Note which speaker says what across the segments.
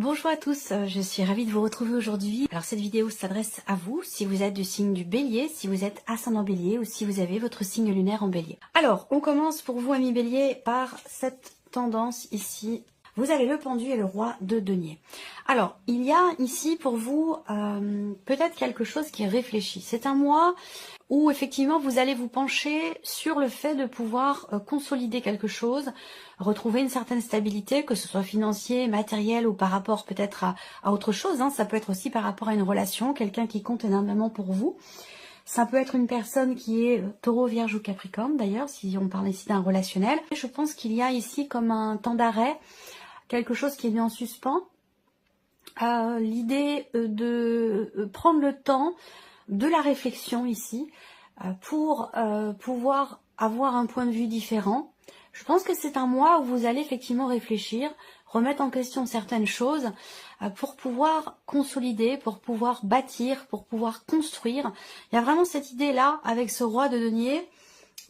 Speaker 1: Bonjour à tous, je suis ravie de vous retrouver aujourd'hui. Alors cette vidéo s'adresse à vous, si vous êtes du signe du Bélier, si vous êtes ascendant Bélier ou si vous avez votre signe lunaire en Bélier. Alors, on commence pour vous, amis Bélier, par cette tendance ici. Vous avez le pendu et le roi de denier. Alors, il y a ici pour vous peut-être quelque chose qui est réfléchi. C'est un mois où effectivement vous allez vous pencher sur le fait de pouvoir consolider quelque chose, retrouver une certaine stabilité, que ce soit financier, matériel ou par rapport peut-être à autre chose. Ça peut être aussi par rapport à une relation, quelqu'un qui compte énormément pour vous. Ça peut être une personne qui est taureau, vierge ou capricorne d'ailleurs, si on parle ici d'un relationnel. Je pense qu'il y a ici comme un temps d'arrêt, quelque chose qui est mis en suspens. L'idée de prendre le temps de la réflexion ici pour pouvoir avoir un point de vue différent. Je pense que c'est un mois où vous allez effectivement réfléchir, remettre en question certaines choses pour pouvoir consolider, pour pouvoir bâtir, pour pouvoir construire. Il y a vraiment cette idée-là avec ce roi de denier.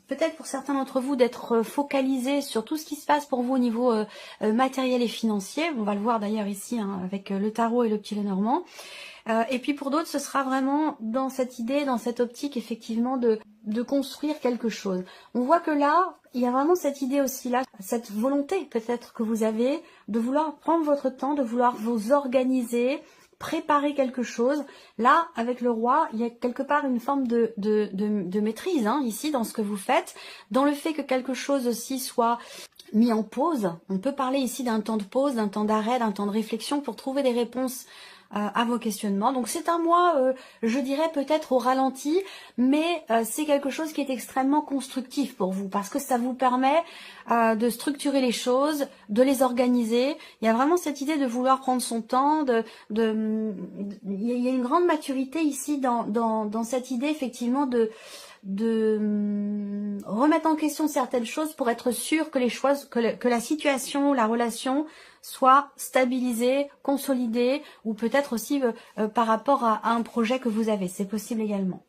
Speaker 1: Peut-être pour certains d'entre vous d'être focalisé sur tout ce qui se passe pour vous au niveau matériel et financier. On va le voir d'ailleurs ici avec le tarot et le petit Lenormand. Et puis pour d'autres, ce sera vraiment dans cette idée, dans cette optique effectivement de construire quelque chose. On voit que là, il y a vraiment cette idée aussi là, cette volonté peut-être que vous avez de vouloir prendre votre temps, de vouloir vous organiser, préparer quelque chose. Là, avec le roi, il y a quelque part une forme de maîtrise ici dans ce que vous faites, dans le fait que quelque chose aussi soit mis en pause. On peut parler ici d'un temps de pause, d'un temps d'arrêt, d'un temps de réflexion pour trouver des réponses à vos questionnements. Donc c'est un mois, je dirais peut-être au ralenti, mais c'est quelque chose qui est extrêmement constructif pour vous, parce que ça vous permet de structurer les choses, de les organiser. Il y a vraiment cette idée de vouloir prendre son temps, il y a une grande maturité ici dans cette idée effectivement de remettre en question certaines choses pour être sûr que les choses, que la situation, la relation soit stabilisée, consolidée, ou peut-être aussi par rapport à un projet que vous avez. C'est possible également.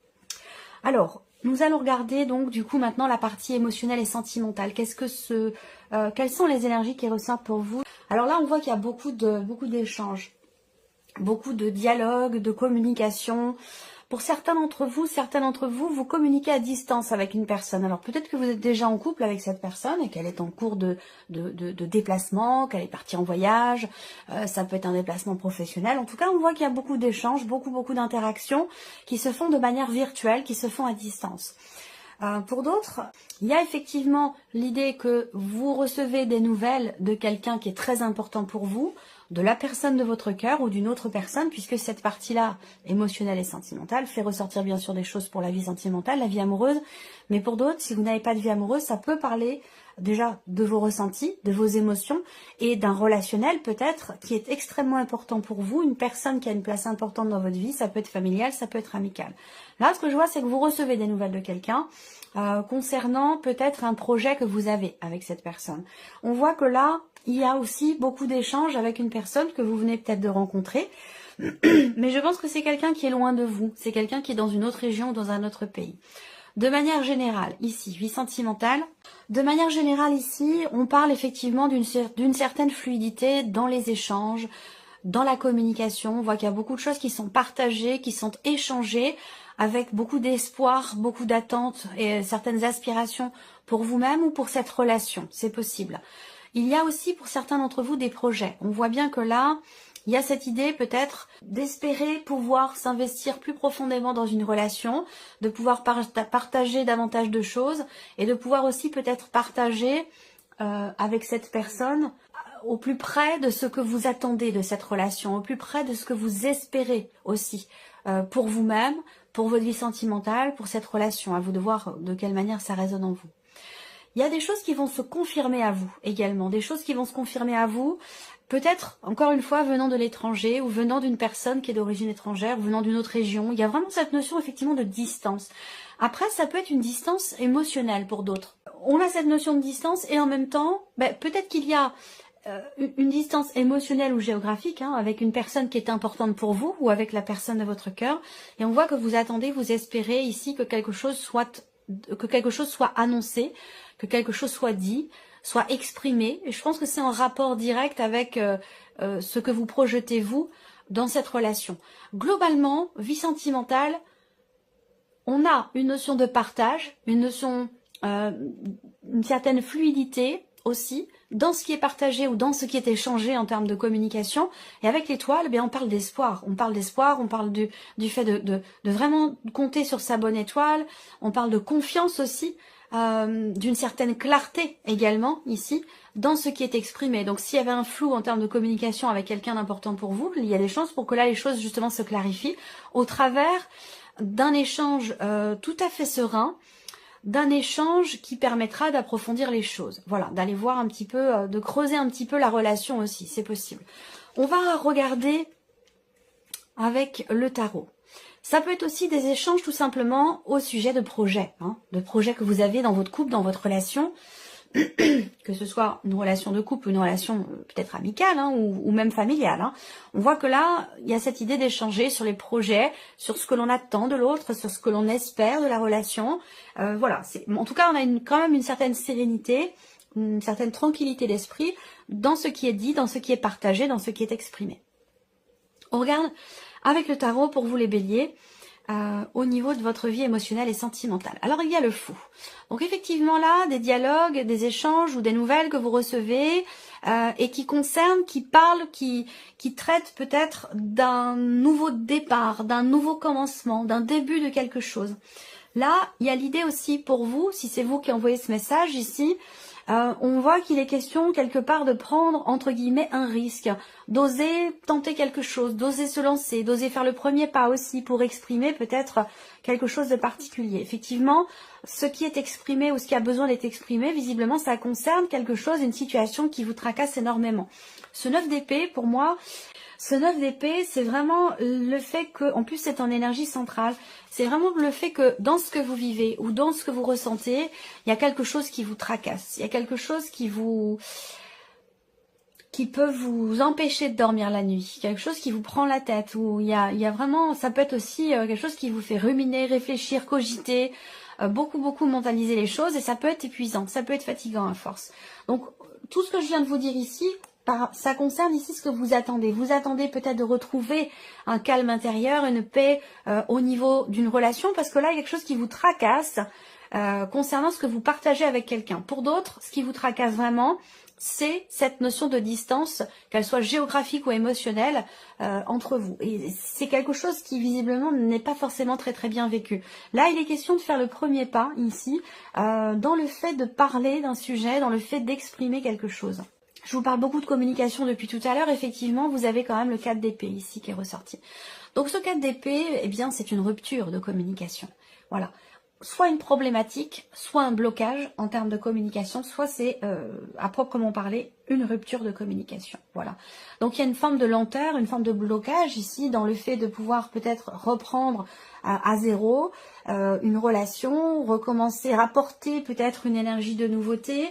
Speaker 1: Alors, nous allons regarder donc du coup maintenant la partie émotionnelle et sentimentale. Quelles sont les énergies qui ressortent pour vous? Alors là, on voit qu'il y a beaucoup d'échanges, beaucoup de dialogues, de communication. Pour certains d'entre vous, vous communiquez à distance avec une personne. Alors peut-être que vous êtes déjà en couple avec cette personne et qu'elle est en cours de déplacement, qu'elle est partie en voyage. Ça peut être un déplacement professionnel. En tout cas, on voit qu'il y a beaucoup d'échanges, beaucoup d'interactions qui se font de manière virtuelle, qui se font à distance. Pour d'autres, il y a effectivement l'idée que vous recevez des nouvelles de quelqu'un qui est très important pour vous, de la personne de votre cœur ou d'une autre personne, puisque cette partie-là, émotionnelle et sentimentale, fait ressortir bien sûr des choses pour la vie sentimentale, la vie amoureuse, mais pour d'autres, si vous n'avez pas de vie amoureuse, ça peut parler déjà de vos ressentis, de vos émotions et d'un relationnel peut-être qui est extrêmement important pour vous, une personne qui a une place importante dans votre vie, ça peut être familial, ça peut être amical. Là, ce que je vois, c'est que vous recevez des nouvelles de quelqu'un concernant peut-être un projet que vous avez avec cette personne. On voit que là, il y a aussi beaucoup d'échanges avec une personne que vous venez peut-être de rencontrer, mais je pense que c'est quelqu'un qui est loin de vous, c'est quelqu'un qui est dans une autre région ou dans un autre pays. De manière générale, ici, vie sentimentale, de manière générale ici, on parle effectivement d'une certaine fluidité dans les échanges, dans la communication. On voit qu'il y a beaucoup de choses qui sont partagées, qui sont échangées, avec beaucoup d'espoir, beaucoup d'attentes et certaines aspirations pour vous-même ou pour cette relation, c'est possible. Il y a aussi pour certains d'entre vous des projets. On voit bien que là, il y a cette idée peut-être d'espérer pouvoir s'investir plus profondément dans une relation, de pouvoir partager davantage de choses et de pouvoir aussi peut-être partager avec cette personne au plus près de ce que vous attendez de cette relation, au plus près de ce que vous espérez aussi pour vous-même, pour votre vie sentimentale, pour cette relation. À vous de voir de quelle manière ça résonne en vous. Il y a des choses qui vont se confirmer à vous également, des choses qui vont se confirmer à vous, peut-être, encore une fois, venant de l'étranger ou venant d'une personne qui est d'origine étrangère, ou venant d'une autre région. Il y a vraiment cette notion effectivement de distance. Après, ça peut être une distance émotionnelle pour d'autres. On a cette notion de distance et en même temps, peut-être qu'il y a une distance émotionnelle ou géographique avec une personne qui est importante pour vous ou avec la personne de votre cœur. Et on voit que vous attendez, vous espérez ici que quelque chose soit annoncé, que quelque chose soit dit, soit exprimé. Et je pense que c'est en rapport direct avec ce que vous projetez vous dans cette relation. Globalement, vie sentimentale, on a une notion de partage, une notion, une certaine fluidité aussi dans ce qui est partagé ou dans ce qui est échangé en termes de communication. Et avec l'étoile, on parle d'espoir. On parle d'espoir, on parle du fait de vraiment compter sur sa bonne étoile. On parle de confiance aussi, d'une certaine clarté également ici dans ce qui est exprimé. Donc s'il y avait un flou en termes de communication avec quelqu'un d'important pour vous, il y a des chances pour que là les choses justement se clarifient au travers d'un échange tout à fait serein, d'un échange qui permettra d'approfondir les choses. Voilà, d'aller voir un petit peu, de creuser un petit peu la relation aussi, c'est possible. On va regarder avec le tarot. Ça peut être aussi des échanges tout simplement au sujet de projets, de projets que vous avez dans votre couple, dans votre relation, que ce soit une relation de couple ou une relation peut-être amicale ou même familiale. On voit que là, il y a cette idée d'échanger sur les projets, sur ce que l'on attend de l'autre, sur ce que l'on espère de la relation. Voilà, en tout cas, on a quand même une certaine sérénité, une certaine tranquillité d'esprit dans ce qui est dit, dans ce qui est partagé, dans ce qui est exprimé. On regarde avec le tarot pour vous les béliers, au niveau de votre vie émotionnelle et sentimentale. Alors il y a le fou. Donc effectivement là, des dialogues, des échanges ou des nouvelles que vous recevez et qui concernent, qui parlent, qui traitent peut-être d'un nouveau départ, d'un nouveau commencement, d'un début de quelque chose. Là, il y a l'idée aussi pour vous, si c'est vous qui envoyez ce message ici, on voit qu'il est question quelque part de prendre entre guillemets un risque, d'oser tenter quelque chose, d'oser se lancer, d'oser faire le premier pas aussi pour exprimer peut-être quelque chose de particulier. Effectivement, ce qui est exprimé ou ce qui a besoin d'être exprimé, visiblement ça concerne quelque chose, une situation qui vous tracasse énormément. Ce 9 d'épée, pour moi, ce 9 d'épée, c'est vraiment le fait que, en plus c'est en énergie centrale, c'est vraiment le fait que dans ce que vous vivez ou dans ce que vous ressentez, il y a quelque chose qui vous tracasse, il y a quelque chose qui peut vous empêcher de dormir la nuit, quelque chose qui vous prend la tête, ou il y a vraiment, ça peut être aussi quelque chose qui vous fait ruminer, réfléchir, cogiter, beaucoup mentaliser les choses, et ça peut être épuisant, ça peut être fatigant à force. Donc tout ce que je viens de vous dire ici, ça concerne ici ce que vous attendez. Vous attendez peut-être de retrouver un calme intérieur, une paix au niveau d'une relation, parce que là, il y a quelque chose qui vous tracasse concernant ce que vous partagez avec quelqu'un. Pour d'autres, ce qui vous tracasse vraiment, c'est cette notion de distance, qu'elle soit géographique ou émotionnelle, entre vous. Et c'est quelque chose qui, visiblement, n'est pas forcément très bien vécu. Là, il est question de faire le premier pas, ici, dans le fait de parler d'un sujet, dans le fait d'exprimer quelque chose. Je vous parle beaucoup de communication depuis tout à l'heure. Effectivement, vous avez quand même le 4 d'épée ici qui est ressorti. Donc ce 4 d'épée, eh bien, c'est une rupture de communication. Voilà. Soit une problématique, soit un blocage en termes de communication, soit c'est, à proprement parler, une rupture de communication. Voilà. Donc il y a une forme de lenteur, une forme de blocage ici dans le fait de pouvoir peut-être reprendre à zéro une relation, recommencer, rapporter peut-être une énergie de nouveauté.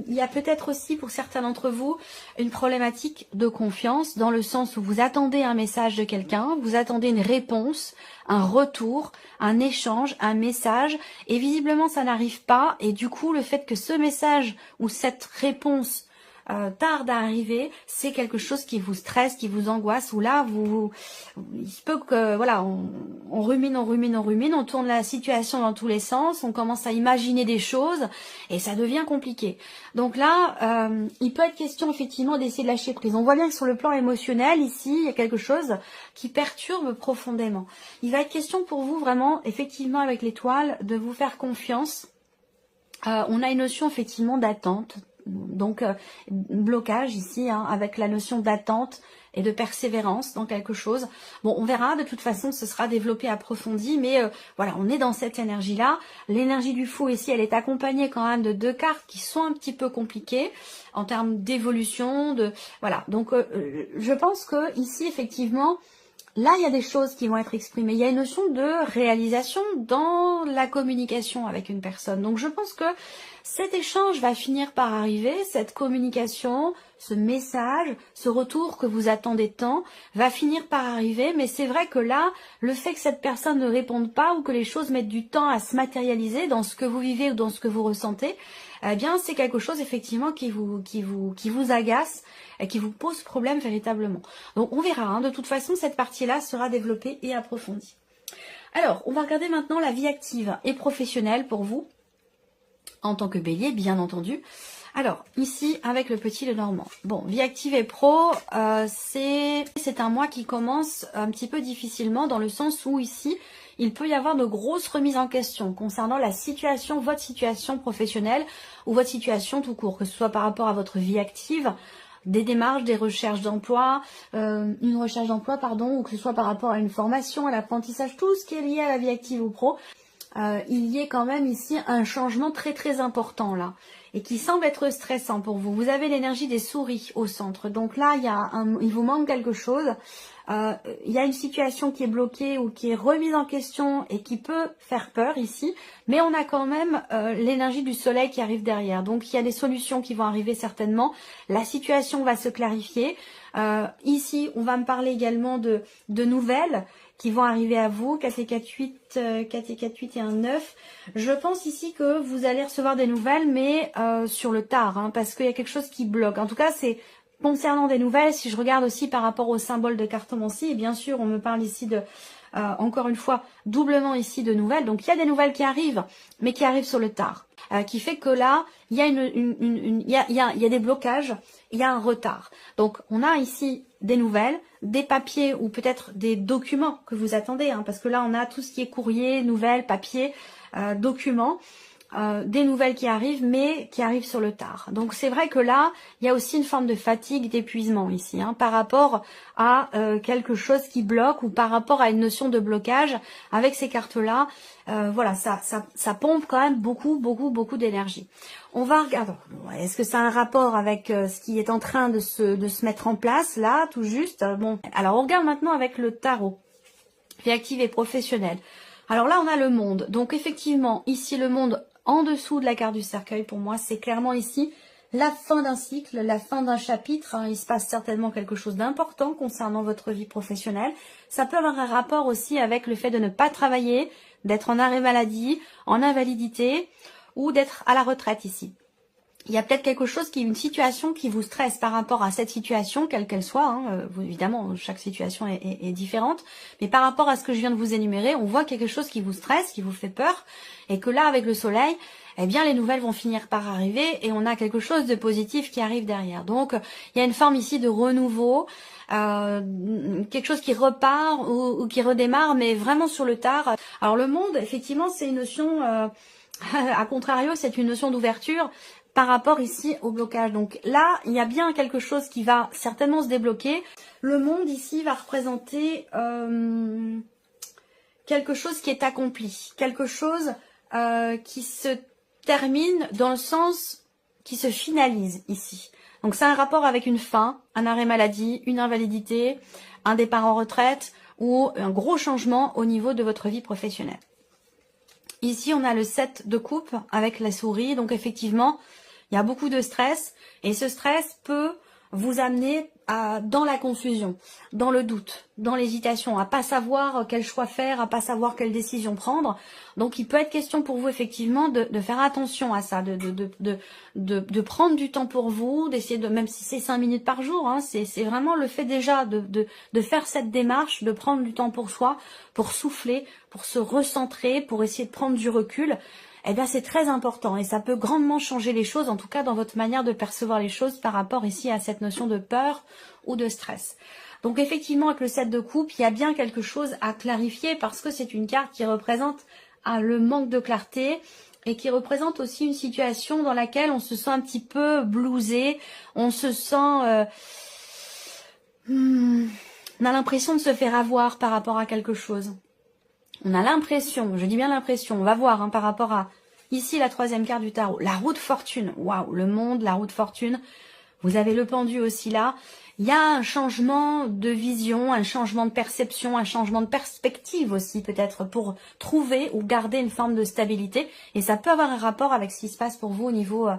Speaker 1: Il y a peut-être aussi pour certains d'entre vous une problématique de confiance dans le sens où vous attendez un message de quelqu'un, vous attendez une réponse, un retour, un échange, un message et visiblement ça n'arrive pas et du coup le fait que ce message ou cette réponse tarde à arriver, c'est quelque chose qui vous stresse, qui vous angoisse, ou là, il se peut que, voilà, on rumine, on tourne la situation dans tous les sens, on commence à imaginer des choses, et ça devient compliqué. Donc là, il peut être question, effectivement, d'essayer de lâcher prise. On voit bien que sur le plan émotionnel, ici, il y a quelque chose qui perturbe profondément. Il va être question pour vous, vraiment, effectivement, avec l'étoile, de vous faire confiance. On a une notion, effectivement, d'attente. Donc, blocage ici, avec la notion d'attente et de persévérance dans quelque chose. Bon, on verra, de toute façon, ce sera développé, approfondi, mais voilà, on est dans cette énergie-là. L'énergie du fou ici, elle est accompagnée quand même de 2 cartes qui sont un petit peu compliquées en termes d'évolution, voilà. Donc, je pense que ici, effectivement, là, il y a des choses qui vont être exprimées. Il y a une notion de réalisation dans la communication avec une personne. Donc, je pense que Cet échange va finir par arriver, cette communication, ce message, ce retour que vous attendez tant, va finir par arriver, mais c'est vrai que là, le fait que cette personne ne réponde pas ou que les choses mettent du temps à se matérialiser dans ce que vous vivez ou dans ce que vous ressentez, eh bien c'est quelque chose effectivement qui vous agace et qui vous pose problème véritablement. Donc on verra, hein. De toute façon cette partie-là sera développée et approfondie. Alors, on va regarder maintenant la vie active et professionnelle pour vous, en tant que bélier, bien entendu. Alors, ici, avec le petit Lenormand. Bon, vie active et pro, c'est un mois qui commence un petit peu difficilement, dans le sens où ici, il peut y avoir de grosses remises en question concernant la situation, votre situation professionnelle ou votre situation tout court, que ce soit par rapport à votre vie active, des démarches, des recherches d'emploi, une recherche d'emploi, pardon, ou que ce soit par rapport à une formation, à l'apprentissage, tout ce qui est lié à la vie active ou pro, il y ait quand même ici un changement très très important là, et qui semble être stressant pour vous. Vous avez l'énergie des souris au centre, donc là il vous manque quelque chose. Il y a une situation qui est bloquée ou qui est remise en question et qui peut faire peur ici, mais on a quand même l'énergie du soleil qui arrive derrière. Donc il y a des solutions qui vont arriver certainement, la situation va se clarifier. Ici, on va me parler également de nouvelles qui vont arriver à vous, 4 et 4, 8, 4 et 4, 8 et un 9. Je pense ici que vous allez recevoir des nouvelles, mais sur le tard, hein, parce qu'il y a quelque chose qui bloque. En tout cas, c'est concernant des nouvelles, si je regarde aussi par rapport au symbole de cartomancie, et bien sûr, on me parle ici de, encore une fois, doublement ici de nouvelles. Donc, il y a des nouvelles qui arrivent, mais qui arrivent sur le tard. Qui fait que là, il y a, il y a des blocages, il y a un retard. Donc, on a ici des nouvelles, des papiers ou peut-être des documents que vous attendez, hein, parce que là, on a tout ce qui est courrier, nouvelles, papiers, documents. Des nouvelles qui arrivent, mais qui arrivent sur le tard. Donc c'est vrai que là, il y a aussi une forme de fatigue, d'épuisement ici, hein, par rapport à quelque chose qui bloque ou par rapport à une notion de blocage. Avec ces cartes-là, voilà, ça pompe quand même beaucoup d'énergie. On va regarder, est-ce que ça a un rapport avec ce qui est en train de se mettre en place, là, tout juste. Bon, alors on regarde maintenant avec le tarot, vie active et professionnelle. Alors là, on a le monde. Donc effectivement, ici, le monde en dessous de la carte du cercueil, pour moi, c'est clairement ici la fin d'un cycle, la fin d'un chapitre. Hein. Il se passe certainement quelque chose d'important concernant votre vie professionnelle. Ça peut avoir un rapport aussi avec le fait de ne pas travailler, d'être en arrêt maladie, en invalidité ou d'être à la retraite ici. Il y a peut-être quelque chose une situation qui vous stresse par rapport à cette situation, quelle qu'elle soit. Hein. Évidemment, chaque situation est différente. Mais par rapport à ce que je viens de vous énumérer, on voit quelque chose qui vous stresse, qui vous fait peur. Et que là, avec le soleil, eh bien, les nouvelles vont finir par arriver. Et on a quelque chose de positif qui arrive derrière. Donc, il y a une forme ici de renouveau. Quelque chose qui repart ou qui redémarre, mais vraiment sur le tard. Alors, le monde, effectivement, c'est une notion... à contrario, c'est une notion d'ouverture par rapport ici au blocage. Donc là, il y a bien quelque chose qui va certainement se débloquer. Le monde ici va représenter quelque chose qui est accompli, quelque chose qui se termine dans le sens qui se finalise ici. Donc c'est un rapport avec une fin, un arrêt maladie, une invalidité, un départ en retraite ou un gros changement au niveau de votre vie professionnelle. Ici, on a le 7 de coupe avec la souris. Donc, effectivement, il y a beaucoup de stress. Et ce stress peut vous amener dans la confusion, dans le doute, dans l'hésitation, à pas savoir quel choix faire, à pas savoir quelle décision prendre. Donc, il peut être question pour vous, effectivement, de faire attention à ça, de prendre du temps pour vous, d'essayer de, même si c'est 5 minutes par jour, hein, c'est vraiment le fait déjà de faire cette démarche, de prendre du temps pour soi, pour souffler, pour se recentrer, pour essayer de prendre du recul. Eh bien, c'est très important et ça peut grandement changer les choses, en tout cas dans votre manière de percevoir les choses par rapport ici à cette notion de peur ou de stress. Donc effectivement, avec le 7 de coupe, il y a bien quelque chose à clarifier parce que c'est une carte qui représente le manque de clarté et qui représente aussi une situation dans laquelle on se sent un petit peu blousé, on se sent... on a l'impression de se faire avoir par rapport à quelque chose. On a l'impression, je dis bien l'impression, on va voir hein, par rapport à, ici la troisième carte du tarot, la roue de fortune, waouh, le monde, la roue de fortune, Vous avez le pendu aussi là. Il y a un changement de vision, un changement de perception, un changement de perspective aussi peut-être pour trouver ou garder une forme de stabilité. Et ça peut avoir un rapport avec ce qui se passe pour vous au niveau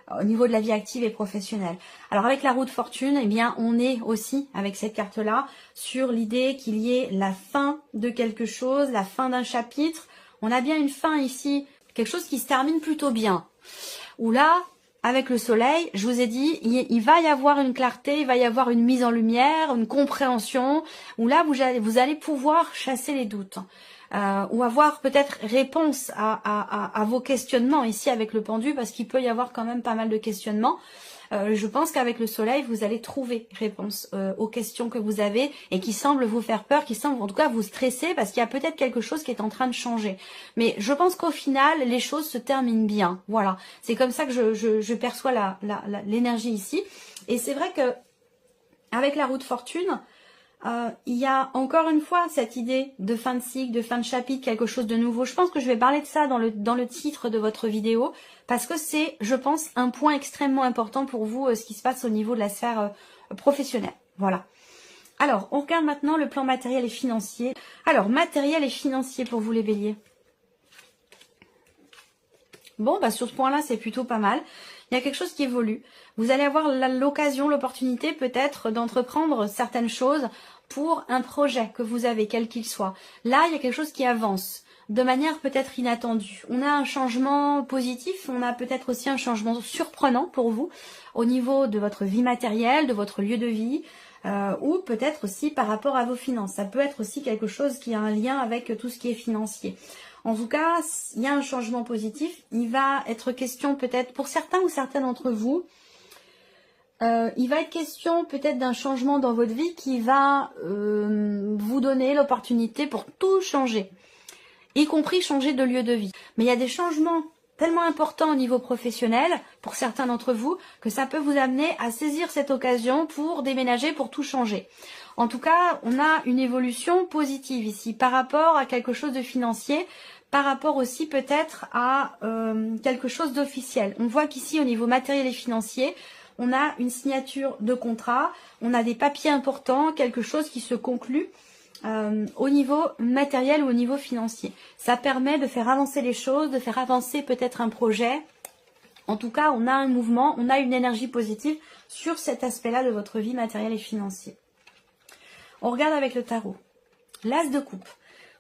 Speaker 1: de la vie active et professionnelle. Alors avec la roue de fortune, eh bien on est aussi avec cette carte-là sur l'idée qu'il y ait la fin de quelque chose, la fin d'un chapitre. On a bien une fin ici, quelque chose qui se termine plutôt bien. Où là, avec le soleil, je vous ai dit, il va y avoir une clarté, il va y avoir une mise en lumière, une compréhension, où là, vous allez pouvoir chasser les doutes. Ou avoir peut-être réponse à vos questionnements ici avec le pendu, parce qu'il peut y avoir quand même pas mal de questionnements. Je pense qu'avec le soleil, vous allez trouver réponse aux questions que vous avez et qui semblent vous faire peur, qui semblent en tout cas vous stresser parce qu'il y a peut-être quelque chose qui est en train de changer. Mais je pense qu'au final, les choses se terminent bien. Voilà, c'est comme ça que je perçois l'énergie ici. Et c'est vrai que avec la roue de fortune, il y a encore une fois cette idée de fin de cycle, de fin de chapitre, quelque chose de nouveau. Je pense que je vais parler de ça dans le titre de votre vidéo parce que c'est, je pense, un point extrêmement important pour vous, ce qui se passe au niveau de la sphère professionnelle. Voilà. Alors, on regarde maintenant le plan matériel et financier. Alors, matériel et financier pour vous les béliers. Bon, bah sur ce point-là, c'est plutôt pas mal. Il y a quelque chose qui évolue. Vous allez avoir l'occasion, l'opportunité peut-être d'entreprendre certaines choses pour un projet que vous avez, quel qu'il soit. Là, il y a quelque chose qui avance de manière peut-être inattendue. On a un changement positif, on a peut-être aussi un changement surprenant pour vous au niveau de votre vie matérielle, de votre lieu de vie, ou peut-être aussi par rapport à vos finances. Ça peut être aussi quelque chose qui a un lien avec tout ce qui est financier. En tout cas, il y a un changement positif. Il va être question peut-être pour certains ou certaines d'entre vous, il va être question peut-être d'un changement dans votre vie qui va vous donner l'opportunité pour tout changer, y compris changer de lieu de vie. Mais il y a des changements tellement importants au niveau professionnel pour certains d'entre vous que ça peut vous amener à saisir cette occasion pour déménager, pour tout changer. En tout cas, on a une évolution positive ici par rapport à quelque chose de financier, par rapport aussi peut-être à quelque chose d'officiel. On voit qu'ici au niveau matériel et financier, on a une signature de contrat, on a des papiers importants, quelque chose qui se conclut au niveau matériel ou au niveau financier. Ça permet de faire avancer les choses, de faire avancer peut-être un projet. En tout cas, on a un mouvement, on a une énergie positive sur cet aspect-là de votre vie matérielle et financière. On regarde avec le tarot. L'as de coupe.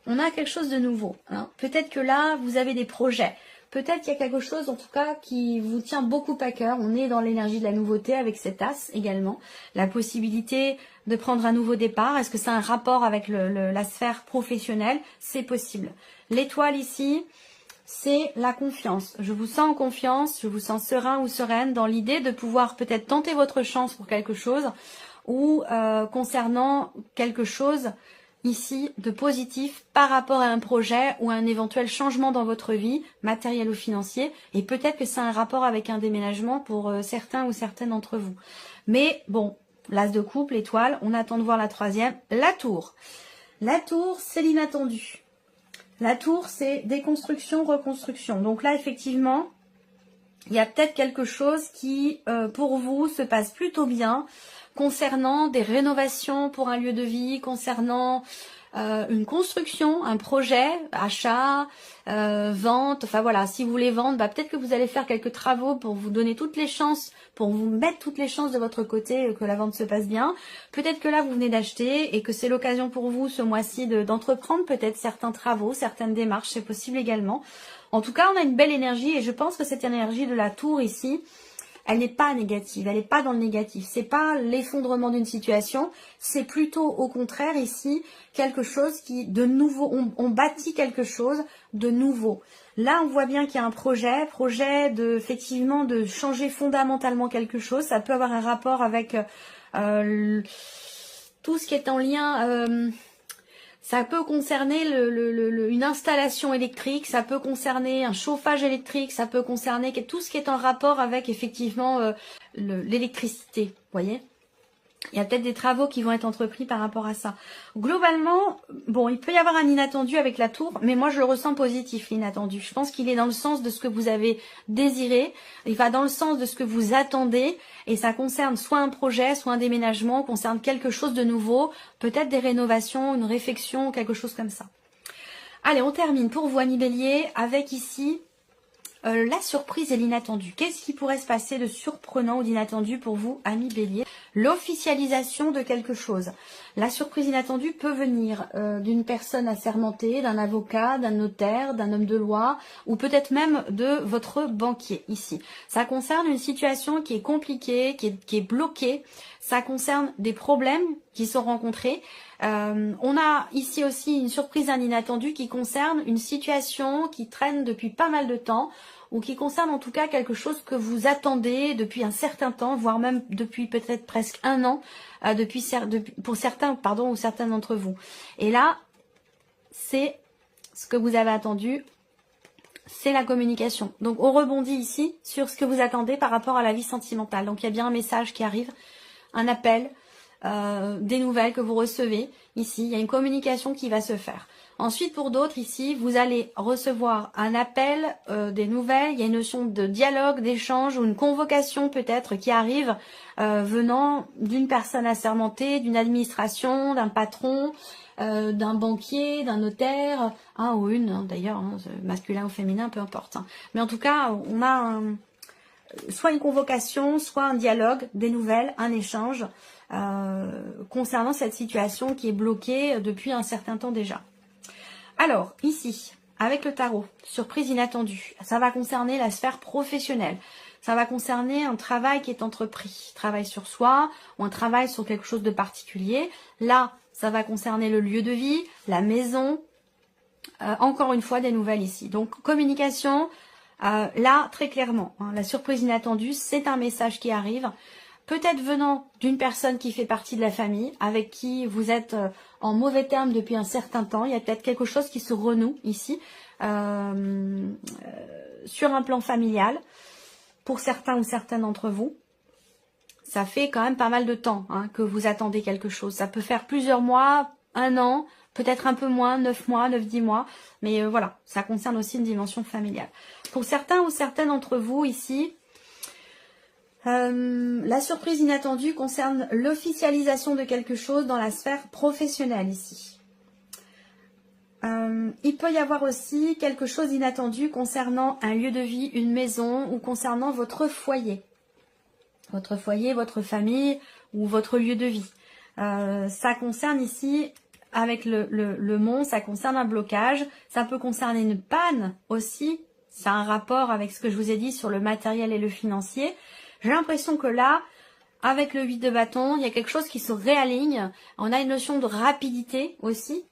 Speaker 1: On a quelque chose de nouveau. Hein. Peut-être que là, vous avez des projets. Peut-être qu'il y a quelque chose, en tout cas, qui vous tient beaucoup à cœur. On est dans l'énergie de la nouveauté avec cet as également. La possibilité de prendre un nouveau départ. Est-ce que c'est un rapport avec la sphère professionnelle? C'est possible. L'étoile ici, c'est la confiance. Je vous sens en confiance, je vous sens serein ou sereine dans l'idée de pouvoir peut-être tenter votre chance pour quelque chose ou concernant quelque chose ici de positif par rapport à un projet ou à un éventuel changement dans votre vie, matériel ou financier, et peut-être que c'est un rapport avec un déménagement pour certains ou certaines d'entre vous. Mais bon, l'as de coupe, l'étoile, on attend de voir la troisième, la tour. La tour, c'est l'inattendu. La tour, c'est déconstruction, reconstruction. Donc là, effectivement, il y a peut-être quelque chose qui, pour vous, se passe plutôt bien, concernant des rénovations pour un lieu de vie, concernant une construction, un projet, achat, vente, enfin voilà, si vous voulez vendre, bah, peut-être que vous allez faire quelques travaux pour vous donner toutes les chances, pour vous mettre toutes les chances de votre côté que la vente se passe bien. Peut-être que là, vous venez d'acheter et que c'est l'occasion pour vous ce mois-ci d'entreprendre peut-être certains travaux, certaines démarches, c'est possible également. En tout cas, on a une belle énergie et je pense que cette énergie de la tour ici, elle n'est pas négative, elle n'est pas dans le négatif. C'est pas l'effondrement d'une situation, c'est plutôt au contraire ici quelque chose qui de nouveau, on bâtit quelque chose de nouveau. Là, on voit bien qu'il y a un projet de effectivement de changer fondamentalement quelque chose. Ça peut avoir un rapport avec tout ce qui est en lien. Ça peut concerner une installation électrique, ça peut concerner un chauffage électrique, ça peut concerner tout ce qui est en rapport avec effectivement l'électricité, voyez. Il y a peut-être des travaux qui vont être entrepris par rapport à ça. Globalement, bon, il peut y avoir un inattendu avec la tour, mais moi je le ressens positif, l'inattendu. Je pense qu'il est dans le sens de ce que vous avez désiré, il va dans le sens de ce que vous attendez, et ça concerne soit un projet, soit un déménagement, concerne quelque chose de nouveau, peut-être des rénovations, une réfection, quelque chose comme ça. Allez, on termine pour vous, amis Bélier, avec ici la surprise et l'inattendu. Qu'est-ce qui pourrait se passer de surprenant ou d'inattendu pour vous, amis Bélier? L'officialisation de quelque chose. La surprise inattendue peut venir d'une personne assermentée, d'un avocat, d'un notaire, d'un homme de loi, ou peut-être même de votre banquier, ici. Ça concerne une situation qui est compliquée, qui est bloquée. Ça concerne des problèmes qui sont rencontrés. On a ici aussi une surprise, un inattendu qui concerne une situation qui traîne depuis pas mal de temps, ou qui concerne en tout cas quelque chose que vous attendez depuis un certain temps, voire même depuis peut-être presque un an, pour certains, pardon, ou certains d'entre vous. Et là, c'est ce que vous avez attendu, c'est la communication. Donc on rebondit ici sur ce que vous attendez par rapport à la vie sentimentale. Donc il y a bien un message qui arrive, un appel, des nouvelles que vous recevez. Ici, il y a une communication qui va se faire. Ensuite, pour d'autres, ici, vous allez recevoir un appel, des nouvelles. Il y a une notion de dialogue, d'échange ou une convocation peut-être qui arrive venant d'une personne assermentée, d'une administration, d'un patron, d'un banquier, d'un notaire, ou une d'ailleurs, masculin ou féminin, peu importe. Mais en tout cas, on a soit une convocation, soit un dialogue, des nouvelles, un échange concernant cette situation qui est bloquée depuis un certain temps déjà. Alors, ici, avec le tarot, surprise inattendue, ça va concerner la sphère professionnelle. Ça va concerner un travail qui est entrepris, travail sur soi ou un travail sur quelque chose de particulier. Là, ça va concerner le lieu de vie, la maison. Encore une fois, des nouvelles ici. Donc, communication, là, très clairement, la surprise inattendue, c'est un message qui arrive. Peut-être venant d'une personne qui fait partie de la famille, avec qui vous êtes en mauvais termes depuis un certain temps. Il y a peut-être quelque chose qui se renoue ici, sur un plan familial, pour certains ou certaines d'entre vous. Ça fait quand même pas mal de temps que vous attendez quelque chose. Ça peut faire plusieurs mois, un an, peut-être un peu moins, 9 mois, 9-10 mois. Mais voilà, ça concerne aussi une dimension familiale. Pour certains ou certaines d'entre vous ici, la surprise inattendue concerne l'officialisation de quelque chose dans la sphère professionnelle ici. Il peut y avoir aussi quelque chose d'inattendu concernant un lieu de vie, une maison ou concernant votre foyer. Votre foyer, votre famille ou votre lieu de vie. Ça concerne ici, avec le mont, ça concerne un blocage. Ça peut concerner une panne aussi. Ça a un rapport avec ce que je vous ai dit sur le matériel et le financier. J'ai l'impression que là, avec le 8 de bâton, il y a quelque chose qui se réaligne. On a une notion de rapidité aussi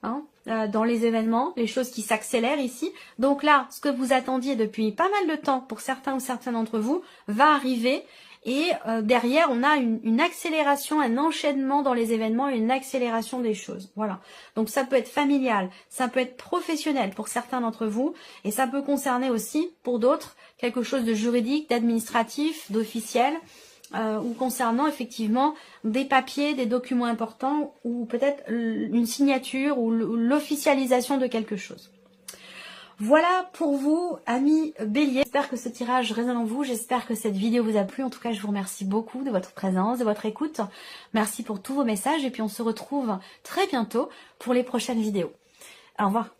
Speaker 1: dans les événements, les choses qui s'accélèrent ici. Donc là, ce que vous attendiez depuis pas mal de temps pour certains ou certaines d'entre vous va arriver. Et derrière, on a une accélération, un enchaînement dans les événements et une accélération des choses. Voilà. Donc ça peut être familial, ça peut être professionnel pour certains d'entre vous. Et ça peut concerner aussi, pour d'autres, quelque chose de juridique, d'administratif, d'officiel. Ou concernant effectivement des papiers, des documents importants. Ou peut-être une signature ou l'officialisation de quelque chose. Voilà pour vous, amis Bélier. J'espère que ce tirage résonne en vous. J'espère que cette vidéo vous a plu. En tout cas, je vous remercie beaucoup de votre présence, de votre écoute. Merci pour tous vos messages. Et puis, on se retrouve très bientôt pour les prochaines vidéos. Au revoir.